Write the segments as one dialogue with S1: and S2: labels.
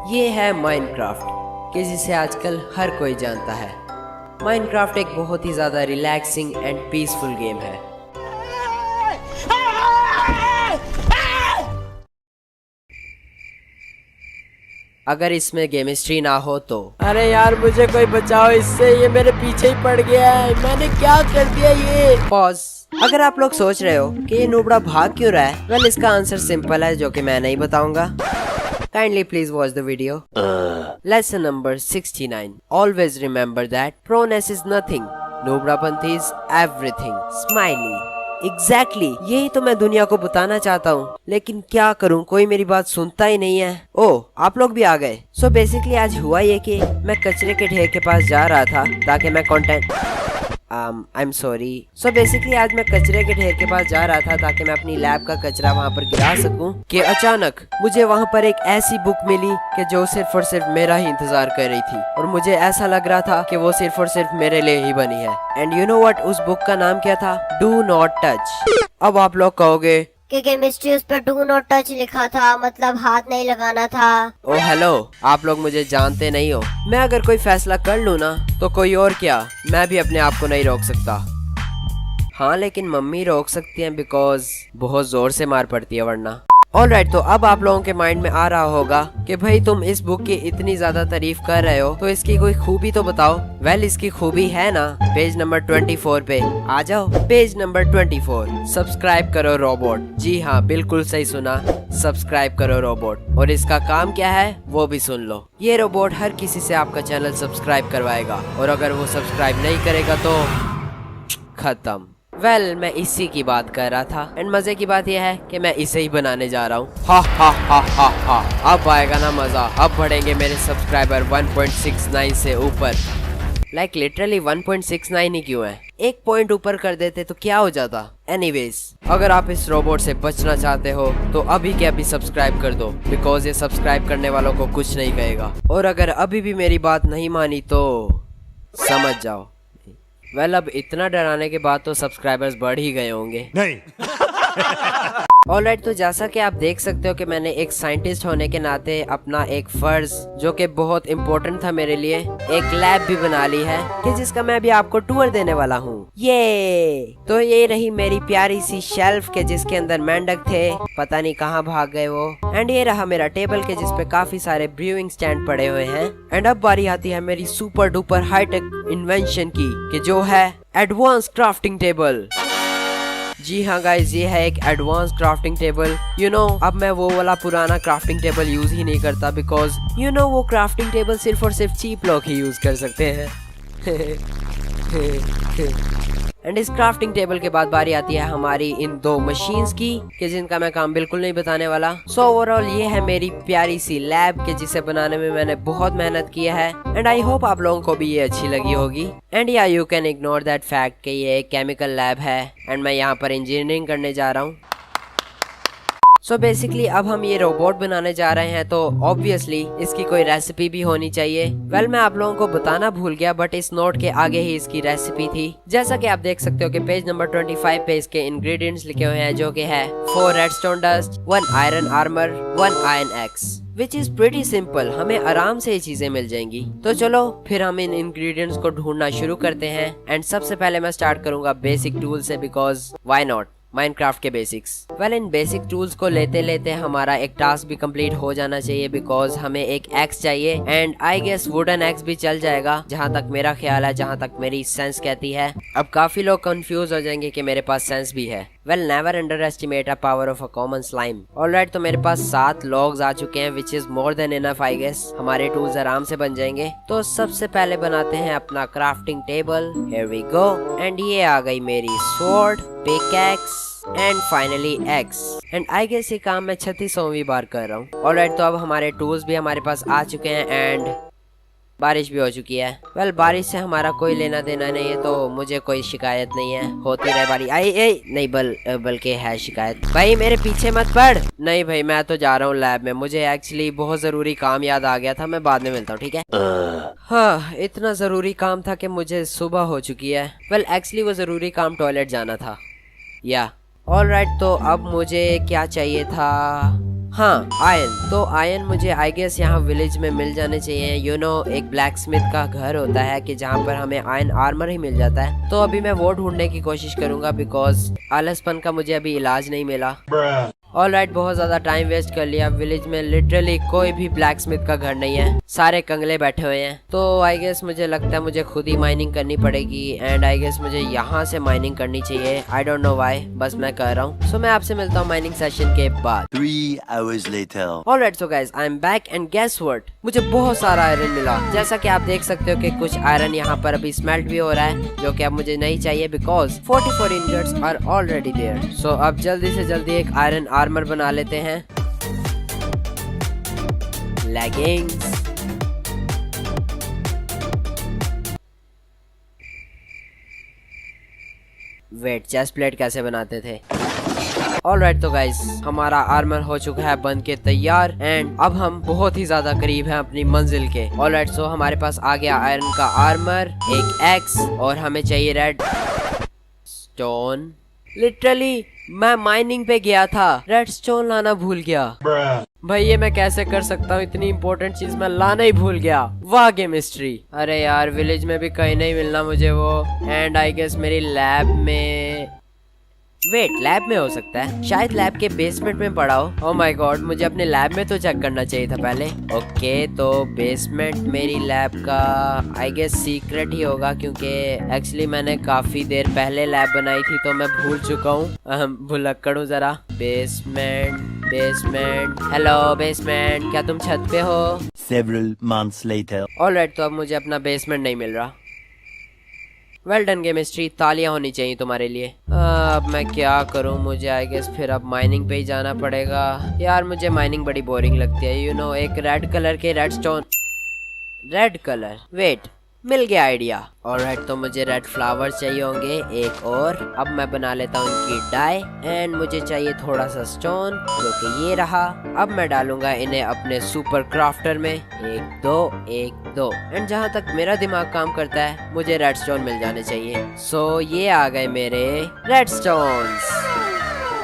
S1: ये है माइनक्राफ्ट कि जिसे आजकल हर कोई जानता है। माइनक्राफ्ट एक बहुत ही ज़्यादा रिलैक्सिंग एंड पीसफुल गेम है। अगर इसमें केमिस्ट्री ना हो तो
S2: अरे यार मुझे कोई बचाओ इससे, ये मेरे पीछे ही पड़ गया है। मैंने क्या कर दिया ये?
S1: पॉज। अगर आप लोग सोच रहे हो कि ये नूबड़ा भाग क्यों रहा है, वेल इसका आंसर सिंपल है जो कि मैं नहीं बताऊंगा। Kindly please watch the video. Lesson number 69. Always remember that proness is nothing. Noobrapanthi is everything. Smiley. Exactly. यही तो मैं दुनिया को बताना चाहता हूँ, लेकिन क्या करूँ, कोई मेरी बात सुनता ही नहीं है। ओह, आप लोग भी आ गए। So basically आज हुआ ये कि मैं कचरे के ढेर के पास जा रहा था ताकि मैं content I'm sorry. So basically आज मैं कचरे के ढेर के पास जा रहा था ताकि मैं अपनी लैब का कचरा वहाँ पर गिरा सकूं कि अचानक मुझे वहाँ पर एक ऐसी बुक मिली कि जो सिर्फ और सिर्फ मेरा ही इंतजार कर रही थी, और मुझे ऐसा लग रहा था कि वो सिर्फ और सिर्फ मेरे लिए ही बनी है। एंड यू नो व्हाट, उस बुक का नाम क्या था? Do not touch. अब आप लोग कहोगे
S3: कि केमिस्ट्री उस पर डू नॉट टच लिखा था, मतलब हाथ नहीं लगाना था।
S1: ओ हेलो, आप लोग मुझे जानते नहीं हो। मैं अगर कोई फैसला कर लूँ ना तो कोई और क्या, मैं भी अपने आप को नहीं रोक सकता। हाँ लेकिन मम्मी रोक सकती हैं, बिकॉज बहुत जोर से मार पड़ती है वरना। ऑलराइट, तो अब आप लोगों के माइंड में आ रहा होगा कि भाई तुम इस बुक की इतनी ज्यादा तारीफ कर रहे हो तो इसकी कोई खूबी तो बताओ। वेल इसकी खूबी है ना, पेज नंबर 24 पे आ जाओ। पेज नंबर 24, सब्सक्राइब करो रोबोट। जी हाँ, बिल्कुल सही सुना, सब्सक्राइब करो रोबोट। और इसका काम क्या है वो भी सुन लो। ये रोबोट हर किसी से आपका चैनल सब्सक्राइब करवाएगा, और अगर वो सब्सक्राइब नहीं करेगा तो खत्म। वेल मैं इसी की बात कर रहा था, एंड मजे की बात यह है कि मैं इसे ही बनाने जा रहा हूँ। हा हा हा हा हा, अब आएगा ना मजा। अब बढ़ेंगे मेरे सब्सक्राइबर 1.69 से ऊपर। लाइक लिटरली 1.69 ही क्यों है, एक पॉइंट ऊपर कर देते तो क्या हो जाता। एनीवेज, अगर आप इस रोबोट से बचना चाहते हो तो अभी के अभी सब्सक्राइब कर दो, बिकॉज ये सब्सक्राइब करने वालों को कुछ नहीं कहेगा। और अगर अभी भी मेरी बात नहीं मानी तो समझ जाओ। वेल अब इतना डराने के बाद तो सब्सक्राइबर्स बढ़ ही गए होंगे।
S4: नहीं।
S1: ऑलराइट, तो जैसा कि आप देख सकते हो कि मैंने एक साइंटिस्ट होने के नाते अपना एक फर्ज जो कि बहुत इम्पोर्टेंट था मेरे लिए, एक लैब भी बना ली है कि जिसका मैं भी आपको टूर देने वाला हूँ। ये तो ये रही मेरी प्यारी सी शेल्फ के जिसके अंदर मेंढक थे, पता नहीं कहाँ भाग गए वो। एंड ये रहा मेरा टेबल के जिसपे काफी सारे ब्रूइंग स्टैंड पड़े हुए हैं। एंड अब बारी आती है मेरी सुपर डुपर हाईटेक इन्वेंशन की, कि जो है एडवांस क्राफ्टिंग टेबल। जी हाँ गाइज, ये है एक advance crafting table. You know, अब मैं वो वाला पुराना क्राफ्टिंग टेबल यूज ही नहीं करता, बिकॉज यू नो वो क्राफ्टिंग टेबल सिर्फ और सिर्फ चीप लोग ही यूज कर सकते हैं। एंड इस क्राफ्टिंग टेबल के बाद बारी आती है हमारी इन दो मशीन्स की, कि जिनका मैं काम बिल्कुल नहीं बताने वाला। सो ओवरऑल ये है मेरी प्यारी सी लैब के जिसे बनाने में मैंने बहुत मेहनत किया है, एंड आई होप आप लोगों को भी ये अच्छी लगी होगी। एंड या you can ignore that fact कि ये एक केमिकल लैब है एंड मैं यहाँ पर इंजीनियरिंग करने जा रहा हूँ। सो बेसिकली अब हम ये रोबोट बनाने जा रहे हैं, तो ऑब्वियसली इसकी कोई रेसिपी भी होनी चाहिए। वेल मैं आप लोगों को बताना भूल गया, बट इस नोट के आगे ही इसकी रेसिपी थी। जैसा कि आप देख सकते हो कि पेज नंबर 25 पे इसके इंग्रेडिएंट्स लिखे हुए हैं, जो कि है 4 redstone dust, 1 iron armour, 1 iron x, which is pretty simple. हमें आराम से ये चीजें मिल जाएंगी। तो चलो फिर हम इन इंग्रेडिएंट्स को ढूंढना शुरू करते हैं। एंड सबसे पहले मैं स्टार्ट करूंगा बेसिक टूल से, बिकॉज व्हाई नॉट, माइनक्राफ्ट के basics. Well in basic tools को लेते लेते हमारा एक टास्क भी कंप्लीट हो जाना चाहिए, बिकॉज हमें एक एक्स चाहिए। And I guess wooden axe भी चल जाएगा, जहाँ तक मेरा ख्याल है, जहाँ तक मेरी सेंस कहती है। अब काफी लोग कंफ्यूज हो जाएंगे कि मेरे पास सेंस भी है। Well never underestimate a power of a common slime. Alright, तो मेरे पास 7 लॉग्स आ चुके हैं, which is more than enough I guess. हमारे टूल्स आराम से बन जाएंगे। तो सबसे पहले बनाते हैं अपना crafting table. Here we go. And ये आ गई मेरी sword, pickaxe and finally axe. And I guess ये काम मैं 36वीं बार कर रहा हूँ। ऑलराइट, तो अब हमारे टूल्स भी हमारे पास आ चुके हैं एंड बारिश भी हो चुकी है। वेल बारिश से हमारा कोई लेना देना नहीं है, तो मुझे कोई शिकायत नहीं है। होती रहे बारी। आई नहीं, बल्कि है शिकायत। भाई मेरे पीछे मत पड़। नहीं भाई, मैं तो जा रहा हूँ लैब में, मुझे एक्चुअली बहुत जरूरी काम याद आ गया था। मैं बाद में मिलता हूँ, ठीक है? हाँ, इतना जरूरी काम था कि मुझे सुबह हो चुकी है। वेल एक्चुअली वो जरूरी काम टॉयलेट जाना था। या ऑलराइट, तो अब मुझे क्या चाहिए था? हाँ, आयरन। तो आयरन मुझे आई गेस यहाँ विलेज में मिल जाने चाहिए। यू नो, एक ब्लैक स्मिथ का घर होता है कि जहाँ पर हमें आयरन आर्मर ही मिल जाता है। तो अभी मैं वो ढूंढने की कोशिश करूंगा बिकॉज आलसपन का मुझे अभी इलाज नहीं मिला। ऑलराइट, बहुत ज्यादा टाइम वेस्ट कर लिया। विलेज में लिटरली कोई भी ब्लैक स्मिथ का घर नहीं है, सारे कंगले बैठे हुए हैं। तो आई गेस मुझे लगता है मुझे खुद ही माइनिंग करनी पड़ेगी एंड आई गेस मुझे यहाँ से माइनिंग करनी चाहिए। आई डोंट नो व्हाई, बस मैं कर रहा हूँ। सो मैं आपसे मिलता हूँ माइनिंग सेशन के बाद।
S4: 3 hours later.
S1: Alright, so guys I am back and guess what, मुझे बहुत सारा आयरन मिला। जैसा कि आप देख सकते हो कि कुछ आयरन यहाँ पर अभी स्मेल्ट भी हो रहा है, जो कि अब मुझे नहीं चाहिए because 44 ingots are already there. So अब जल्दी से जल्दी एक आयरन आर्मर बना लेते हैं। लेगिंग्स, वेट, चेस्ट प्लेट कैसे बनाते थे? ऑलराइट, तो गाइस हमारा आर्मर हो चुका है बन के तैयार एंड अब हम बहुत ही ज्यादा करीब हैं अपनी मंजिल के। ऑलराइट, सो हमारे पास आ गया आयरन का आर्मर, एक एक्स और हमें चाहिए रेड स्टोन। लिटरली मैं माइनिंग पे गया था, रेड स्टोन लाना भूल गया। भाई ये मैं कैसे कर सकता हूँ, इतनी इंपॉर्टेंट चीज मैं लाना ही भूल गया। वाह केमिस्ट्री। अरे यार, विलेज में भी कहीं नहीं मिलना मुझे वो। एंड आई गेस मेरी लैब में, वेट, लैब में हो सकता है, शायद लैब के बेसमेंट में पड़ा हो। ओह माय गॉड, मुझे अपने लैब में तो चेक करना चाहिए था पहले। ओके, तो बेसमेंट मेरी लैब का आई गेस सीक्रेट ही होगा क्योंकि एक्चुअली मैंने काफी देर पहले लैब बनाई थी तो मैं भूल चुका हूँ। भुलक्कड़ हूँ जरा। बेसमेंट, बेसमेंट, हेलो बेसमेंट, क्या तुम छत पे हो?
S4: Several months later.
S1: ऑलराइट, तो अब मुझे अपना बेसमेंट नहीं मिल रहा। वेल डन केमिस्ट्री, तालियां होनी चाहिए तुम्हारे लिए। अब मैं क्या करूं, मुझे आई गेस फिर अब माइनिंग पे ही जाना पड़ेगा। यार मुझे माइनिंग बड़ी बोरिंग लगती है। यू नो, एक रेड कलर के redstone, red colour, wait, मिल गया आइडिया। ऑलराइट, तो मुझे रेड फ्लावर चाहिए होंगे एक और। अब मैं बना लेता हूँ इनकी डाई एंड मुझे चाहिए थोड़ा सा स्टोन, जो कि ये रहा। अब मैं डालूंगा इन्हें अपने सुपर क्राफ्टर में, 1 2 1 2। एंड जहाँ तक मेरा दिमाग काम करता है मुझे रेड स्टोन मिल जाने चाहिए। सो ये आ गए मेरे red stones.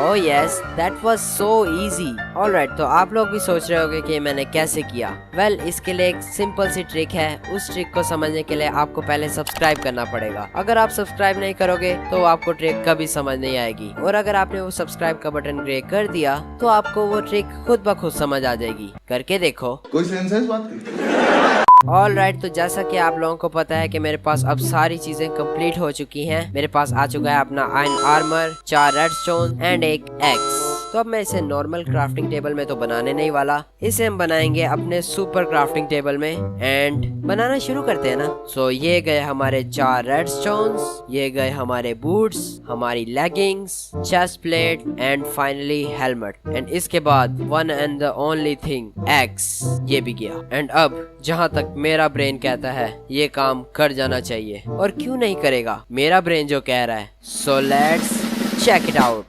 S1: Oh yes, that was so easy. Alright, तो आप लोग भी सोच रहे होंगे कि मैंने कैसे किया। वेल, इसके लिए एक सिंपल सी ट्रिक है। उस ट्रिक को समझने के लिए आपको पहले सब्सक्राइब करना पड़ेगा। अगर आप सब्सक्राइब नहीं करोगे तो आपको ट्रिक कभी समझ नहीं आएगी, और अगर आपने वो सब्सक्राइब का बटन क्लिक कर दिया तो आपको वो ट्रिक खुद ब खुद समझ आ जाएगी। करके देखो।
S5: कोई सेंस है इस बात की?
S1: ऑलराइट, तो जैसा कि आप लोगों को पता है कि मेरे पास अब सारी चीजें कंप्लीट हो चुकी हैं। मेरे पास आ चुका है अपना iron armour, 4 red stone and एक एक्स। तो अब मैं इसे नॉर्मल क्राफ्टिंग टेबल में तो बनाने नहीं वाला, इसे हम बनाएंगे अपने सुपर क्राफ्टिंग टेबल में एंड बनाना शुरू करते हैं ना। सो ये गए हमारे 4 रेड स्टोन्स, ये गए हमारे बूट्स, हमारी leggings, chest plate and finally helmet. And इसके बाद one and the only thing, x, ये भी गया। एंड अब जहाँ तक मेरा ब्रेन कहता है ये काम कर जाना चाहिए, और क्यों नहीं करेगा मेरा ब्रेन जो कह रहा है। So let's check it out.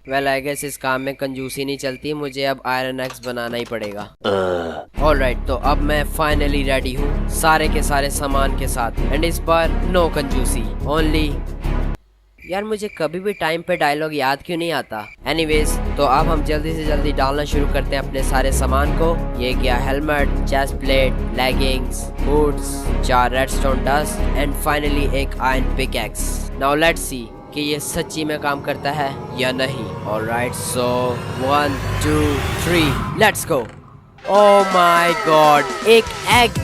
S1: Well I guess इस काम में कंजूसी नहीं चलती, मुझे अब आयरन एक्स बनाना ही पड़ेगा। ऑलराइट, तो अब मैं फाइनली रेडी हूँ सारे के सारे सामान के साथ एंड इस बार नो कंजूसी ओनली। यार मुझे कभी भी टाइम पे डायलॉग याद क्यों नहीं आता। एनीवेज, तो अब हम जल्दी से जल्दी डालना शुरू करते हैं अपने सारे सामान को। ये गया helmet, chest plate, leggings, boots, 4 redstone dust and finally एक iron pickaxe. Now let's see कि ये सच्ची में काम करता है या नहीं। Alright, so 1 2 3 let's go. Oh my God, एक एग,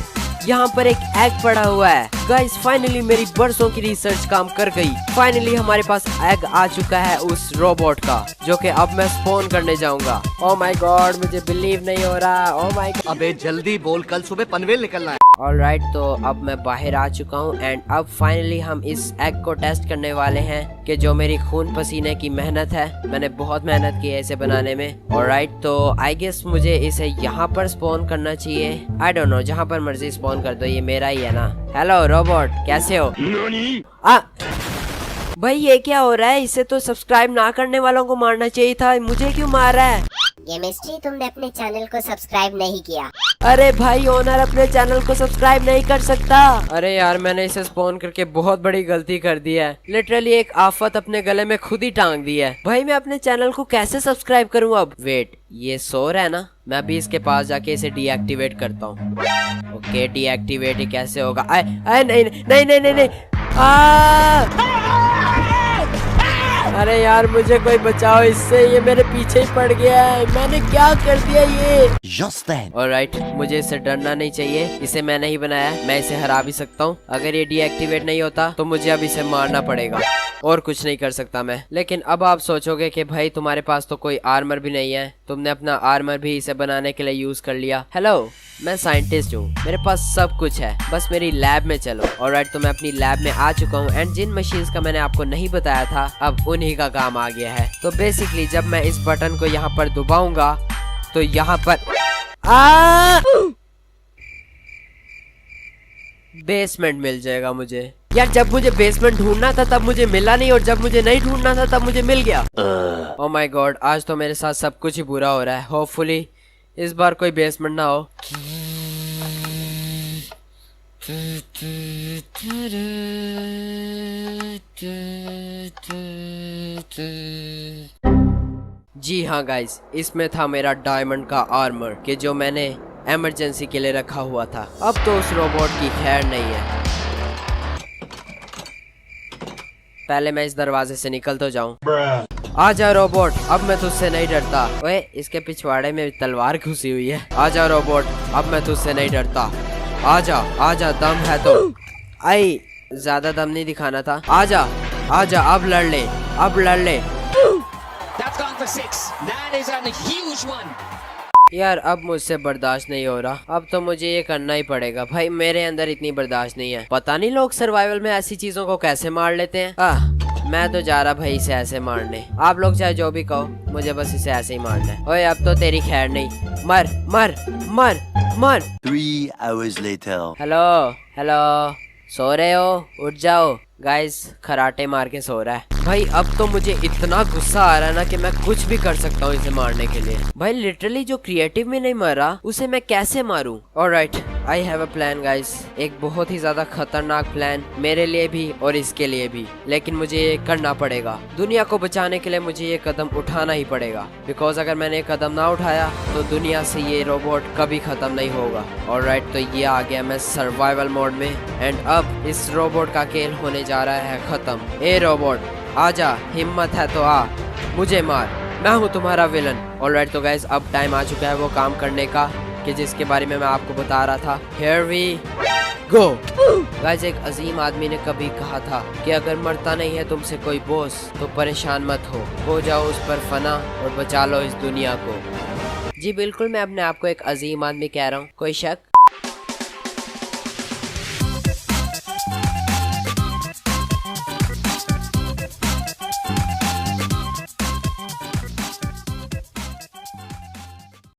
S1: यहाँ पर एक एग पड़ा हुआ है। गाइस फाइनली मेरी बरसों की रिसर्च काम कर गई। फाइनली हमारे पास एग आ चुका है उस रोबोट का, जो कि अब मैं स्पॉन करने जाऊंगा। ओह माय गॉड, मुझे बिलीव नहीं हो रहा। ओह माय गॉड,
S6: अबे जल्दी बोल, कल सुबह पनवेल निकलना है।
S1: ऑलराइट, तो अब मैं बाहर आ चुका हूँ एंड अब फाइनली हम इस एग को टेस्ट करने वाले हैं कि जो मेरी खून पसीने की मेहनत है, मैंने बहुत मेहनत की है इसे बनाने में। ऑलराइट, तो आई गेस मुझे इसे यहाँ पर स्पॉन करना चाहिए। आई डोंट नो, जहाँ पर मर्जी स्पॉन कर दो, ये मेरा ही है ना। हेलो रोबोट, कैसे हो? भाई ये क्या हो रहा है? इसे तो सब्सक्राइब ना करने वालों को मारना चाहिए था, मुझे क्यों मार रहा है?
S3: ये मिस्ट्री, तुमने अपने चैनल को सब्सक्राइब नहीं किया।
S2: अरे भाई ओनर अपने चैनल को सब्सक्राइब नहीं कर सकता।
S1: अरे यार मैंने इसे स्पॉन करके बहुत बड़ी गलती कर दी है। लिटरली एक आफत अपने गले में खुद ही टांग दी है। भाई मैं अपने चैनल को कैसे सब्सक्राइब करूँ अब? वेट, ये सो रहा है ना, मैं अभी इसके पास जाके इसे डीएक्टिवेट करता हूँ। ओके डीएक्टिवेट ही कैसे होगा? नहीं नहीं नहीं नहीं नहीं
S2: अरे यार मुझे कोई बचाओ इससे, ये मेरे पीछे ही पड़ गया है। मैंने क्या कर दिया ये?
S4: Just then,
S1: ऑलराइट, मुझे इससे डरना नहीं चाहिए। इसे मैं नहीं बनाया, मैं इसे हरा भी सकता हूँ। अगर ये डीएक्टिवेट नहीं होता तो मुझे अब इसे मारना पड़ेगा और कुछ नहीं कर सकता मैं। लेकिन अब आप सोचोगे कि भाई तुम्हारे पास तो कोई आर्मर भी नहीं है, तुमने अपना आर्मर भी इसे बनाने के लिए यूज कर लिया। हेलो, मैं साइंटिस्ट हूँ, मेरे पास सब कुछ है, बस मेरी लैब में चलो। ऑलराइट, तो मैं अपनी लैब में आ चुका हूँ एंड जिन मशीन्स का मैंने आपको नहीं बताया था अब उन्हीं का काम आ गया है। तो बेसिकली जब मैं इस बटन को यहाँ पर दबाऊंगा तो यहाँ पर बेसमेंट मिल जाएगा मुझे। यार जब मुझे बेसमेंट ढूंढना था तब मुझे मिला नहीं, और जब मुझे नहीं ढूंढना था तब मुझे मिल गया। ओह माय गॉड, आज तो मेरे साथ सब कुछ ही बुरा हो रहा है। होपफुली इस बार कोई बेसमेंट ना हो। जी हाँ गाइस, इसमें था मेरा डायमंड का आर्मर कि जो मैंने इमरजेंसी के लिए रखा हुआ था। अब तो उस रोबोट की खैर नहीं है। पहले मैं इस दरवाजे से निकल तो जाऊं। आजा रोबोट, अब मैं तुझसे नहीं डरता। ओए, इसके पिछवाड़े में तलवार घुसी हुई है। आजा रोबोट, अब मैं तुझसे नहीं डरता। आजा आजा, दम है तो। आई, ज्यादा दम नहीं दिखाना था। आजा आजा, अब लड़ ले, अब लड़ ले।
S5: That's gone for 6. That is a huge one.
S1: यार अब मुझसे बर्दाश्त नहीं हो रहा, अब तो मुझे ये करना ही पड़ेगा। भाई मेरे अंदर इतनी बर्दाश्त नहीं है। पता नहीं लोग सर्वाइवल में ऐसी चीजों को कैसे मार लेते हैं। मैं तो जा रहा भाई इसे ऐसे मारने। आप लोग चाहे जो भी कहो, मुझे बस इसे ऐसे ही मारना है। ओए अब तो तेरी खैर नहीं। मर मर मर मर।
S4: 3 hours later.
S1: हेलो हेलो, सो रहे हो? उठ जाओ। गाइस खराटे मार के सो रहा है। भाई अब तो मुझे इतना गुस्सा आ रहा है ना कि मैं कुछ भी कर सकता हूँ इसे मारने के लिए। भाई लिटरली जो क्रिएटिव में नहीं मरा उसे मैं कैसे मारूं? Alright, I have a plan guys, एक बहुत ही ज्यादा खतरनाक प्लान मेरे लिए भी और इसके लिए भी। लेकिन मुझे ये करना पड़ेगा। दुनिया को बचाने के लिए मुझे ये कदम उठाना ही पड़ेगा, बिकॉज अगर मैंने ये कदम ना उठाया तो दुनिया से ये रोबोट कभी खत्म नहीं होगा। ऑलराइट, तो ये आ गया मैं सर्वाइवल मोड में एंड अब इस रोबोट का खेल होने जा रहा है खत्म। ए रोबोट आजा, हिम्मत है तो आ, मुझे मार, मैं हूँ तुम्हारा विलन। ऑलराइट, तो गाइस अब टाइम आ चुका है वो काम करने का कि जिसके बारे में मैं आपको बता रहा था। Here we go। गाइस एक अजीम आदमी ने कभी कहा था कि अगर मरता नहीं है तुमसे कोई बॉस तो परेशान मत हो जाओ उस पर फना और बचा लो इस दुनिया को। जी बिल्कुल, मैं अपने आप को एक अजीम आदमी कह रहा हूँ, कोई शक?